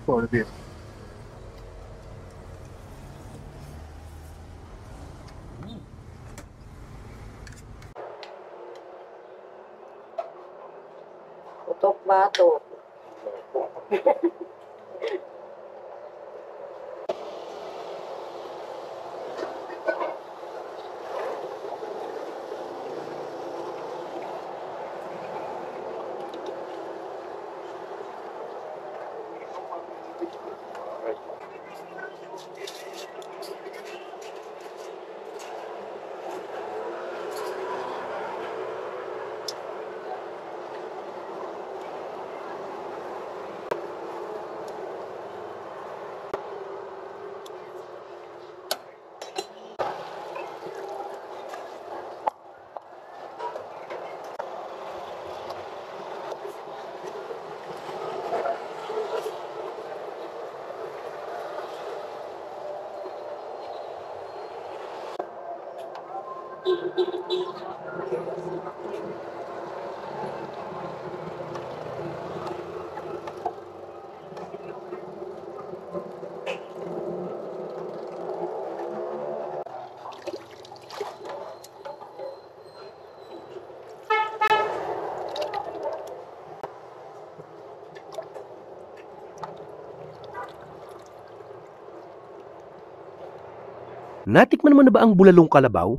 For this. Putok bato. Natikman mo na ba ang bulalong kalabaw,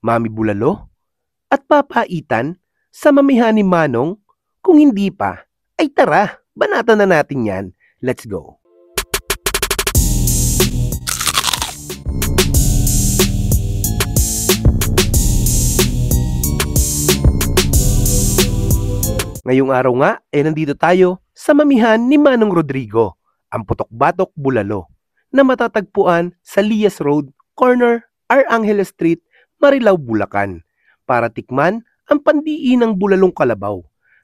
Mami Bulalo, at papaitan sa mamihan ni Manong? Kung hindi pa, ay tara, banatan na natin yan. Let's go! Ngayong araw nga, nandito tayo sa mamihan ni Manong Rodrigo, ang Putok-Batok Bulalo, na matatagpuan sa Lias Road, corner R. Angeles Street, Marilao, Bulacan, para tikman ang pandiinang bulalong kalabaw,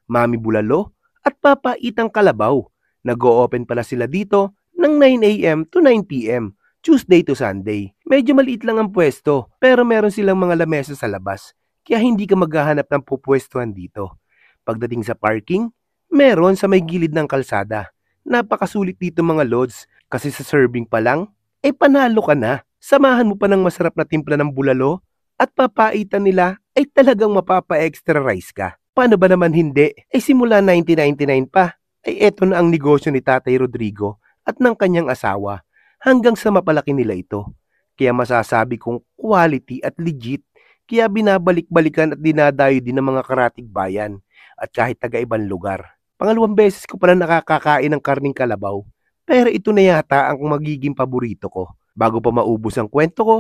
Mami Bulalo at papaitang kalabaw. Nag-o-open pala sila dito ng 9 a.m. to 9 p.m. Tuesday to Sunday. Medyo maliit lang ang pwesto, pero meron silang mga lamesa sa labas, kaya hindi ka maghahanap ng pupwestuhan dito. Pagdating sa parking, meron sa may gilid ng kalsada. Napakasulit dito mga lods, kasi sa serving pa lang, panalo ka na. Samahan mo pa ng masarap na timpla ng bulalo at papaitan nila ay talagang mapapa-extra rice ka. Paano ba naman hindi? Simula 1999 pa, eto na ang negosyo ni Tatay Rodrigo at ng kanyang asawa hanggang sa mapalaki nila ito. Kaya masasabi kong quality at legit, kaya binabalik-balikan at dinadayo din ng mga karatig bayan at kahit taga-ibang lugar. Pangalawang beses ko pala nakakakain ng karning kalabaw, pero ito na yata ang magiging paborito ko. Bago pa maubos ang kwento ko,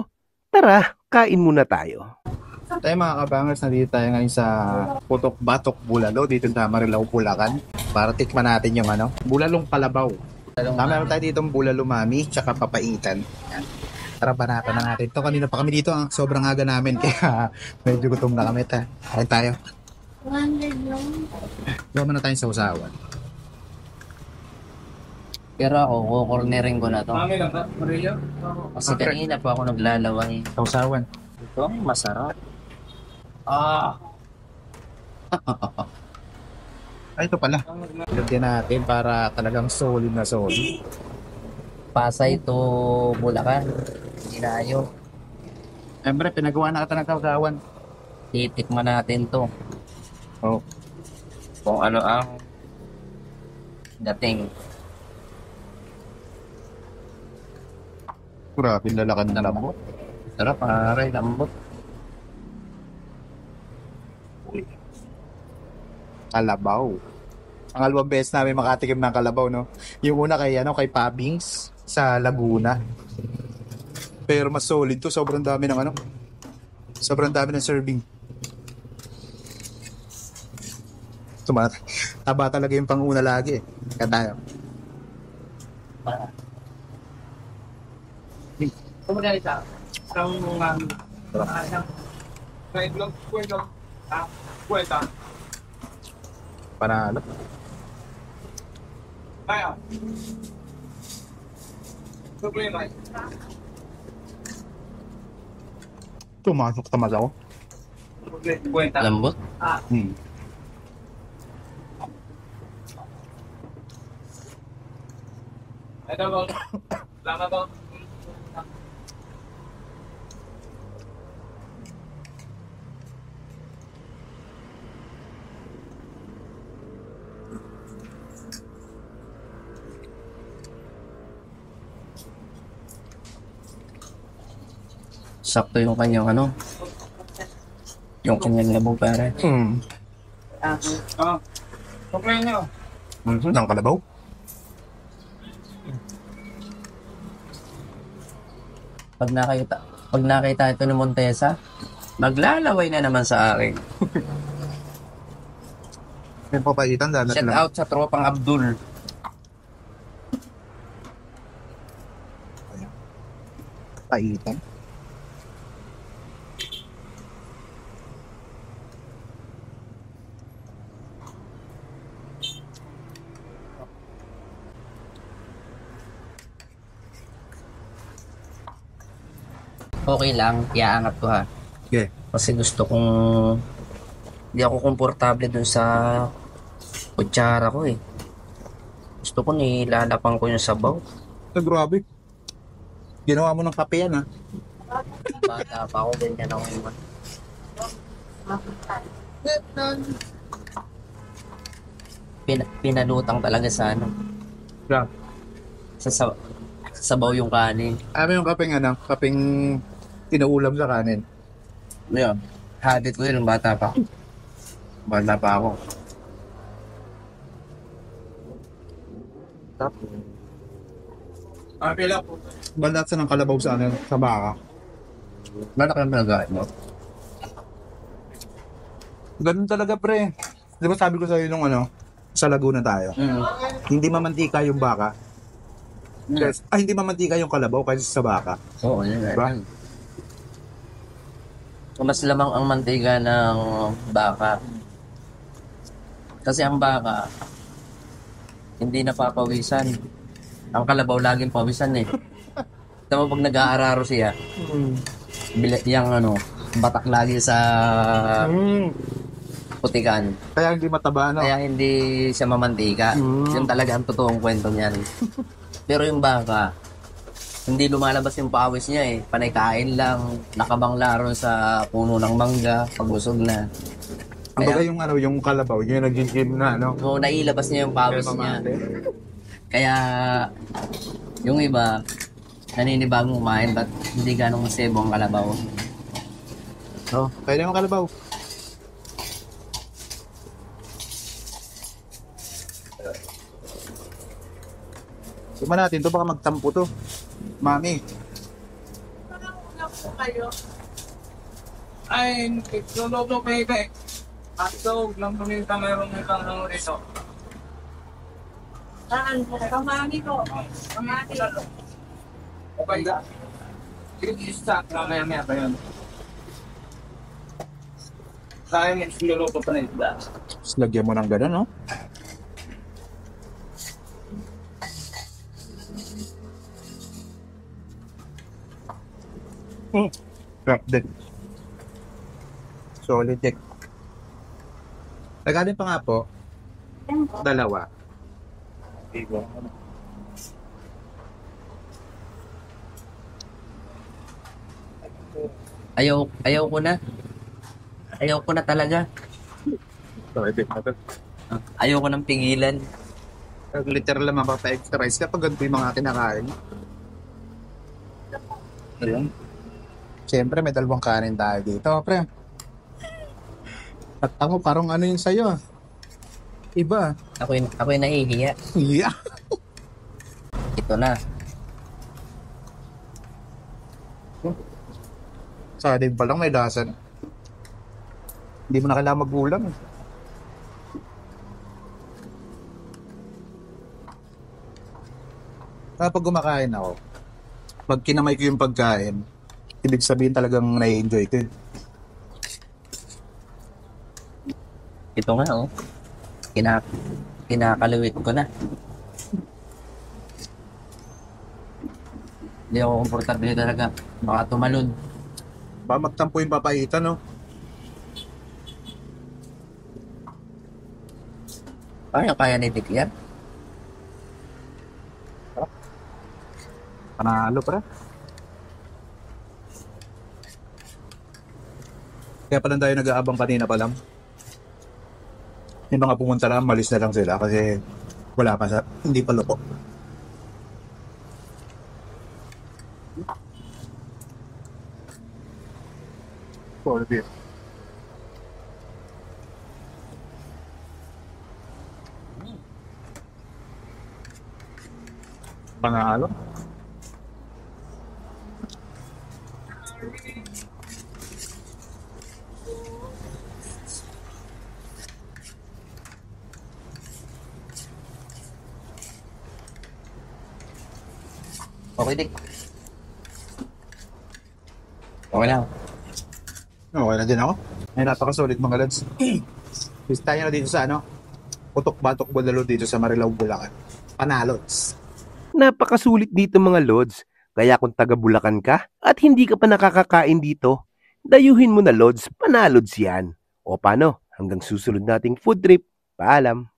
tara, kain muna tayo. Tayo mga kabangers, nandito tayo ngayon sa Putok-Batok Bulalo dito sa Marilao, Bulacan, para tikman natin yung bulalong kalabaw. Naman tayo dito ang bulalo mami, tsaka papaitan. Yan. Tara, banatan na natin. Ito, kanina pa kami dito, sobrang aga namin, kaya medyo gutom na kami. Kain tayo. 100 lang. Gawa na tayong sausawan. Pero ako, kukornerin ko na to. Kasi kanina pa ako naglalaway. Sausawan. Ito, masarap. Ay, ito pala. Lagyan natin para talagang solid na solid. Pasay to Bulacan. Dinayo. Siyempre, pinagawa na kita ng sausawan. Titikman natin to. Oh. Kung ano ang dating. Grabe, lalakan na lambot. Sarap, aray, lambot. Kalabaw. Ang alawang beses namin makatikim ng kalabaw, no? Yung una kay Pabings sa Laguna. Pero mas solid to, sobrang dami ng sobrang dami ng serving. Taba talaga yung panguna lagi. Kaya tayo. Komunalita. Sa mga sa itlog kwenta. Panalo. Kaya. Problema. Tumasok tamad ako. Kwenta. Lambot? Ito po. Salamat po. Sakto yung kanyang ano. Yung kanyang labog pare. Ah. Complain nyo. Ng kalabaw. Pag nakita ito ni Montesa, maglalaway na naman sa akin. May papaitan, dalat Shout lang. out sa tropang Abdul. Paitan. Okay lang, iaangat ko ha. Okay. Kasi gusto kong hindi ako komportable dun sa kutsara ko eh. Gusto ko nilalapang ko yung sabaw. Grabe. Ginawa mo ng kape yan, ha? Bata pa ako, ganyan ako naman. Pinalutang talaga sa ano. Yeah. Sa sabaw yung kanin. Ano yung kapeng, kapeng inuulam sa kanin? Yun. Habit ko yun nung bata pa. Bata pa ako. Ah, pila po. Balat sa ng kalabaw sa sa baka. Malaki ang pinagawa mo. Ganun talaga, pre. Di ba sabi ko sa'yo nung sa Laguna tayo? Hindi mamantika yung baka. Hindi mamantika yung kalabaw kaysa sa baka. Oo, yun. Diba? Mas lamang ang mantiga ng baka. Kasi ang baka, hindi napapawisan. Ang kalabaw laging pawisan eh. Tama pag nag-aararo siya, yung batak lagi sa putikan. Kaya hindi mataba, Kaya hindi siya mamantika. Yun talaga ang totoong kwento niyan. Pero yung baka, hindi lumalabas yung pawis niya eh. Panay kain lang, nakabangla ron sa puno ng mangga, pag-usog na. Ang bagay yung kalabaw, yung nagigim na, So, nailabas niya yung pawis niya. Kaya, yung iba, naninibagong kumain, ba't hindi ganong masebo ang kalabaw? No, kaya yung kalabaw. Suma natin to, baka magtampo to. Mami. Ay, lolo baby. Ato, lang pumunta mayroon ng isang rito. Saan? Kamami ko. Kamami ko. Okay ba? Isa, mamaya pa yun. Sayang yung sinuluto pa na isda. Tapos lagyan mo ng gano'n, no? Crap din. Solid dick. Nagaling pa nga po, dalawa. Diba? Ayaw ko na. Ayaw ko na talaga. Solid dick. Ayaw ko nang pigilan. Literal lang mapapa-exercise kapag ganito yung mga kinakain. Ayun. Siyempre, may dalawang kanin tayo dito, pre. At ako, parang ano yun sa'yo, ah. Iba. Ako yung nahihiya. Yeah. Ito na. Sa atin pa lang may lasan. Hindi mo na kailangan magulang. Kapag kumakain ako, pag kinamay ko yung pagkain, ibig sabihin talagang nai-enjoy ko yun. Ito nga oh. Kinakaluwit ko na. Hindi ako komportable talaga. Baka tumalon. Baka magtampo yung papaitan, no? Kaya ni Dick yan? Panalo, pre. Kaya pa lang tayo nag-aabang kanina pa lang. Yung mga pumunta lang, malis na lang sila kasi wala pa sa, hindi pa luto. For beer. Panalo. Okay, Dick. Okay lang. Okay na din ako. Ay, napakasulit mga lads. Bis tayo na dito sa Putok Batok Bulalo dito sa Marilao, Bulacan. Panalods. Napakasulit dito mga lods. Kaya kung taga Bulacan ka at hindi ka pa nakakakain dito, dayuhin mo na lods, panalods yan. O paano? Hanggang susunod nating food trip. Paalam.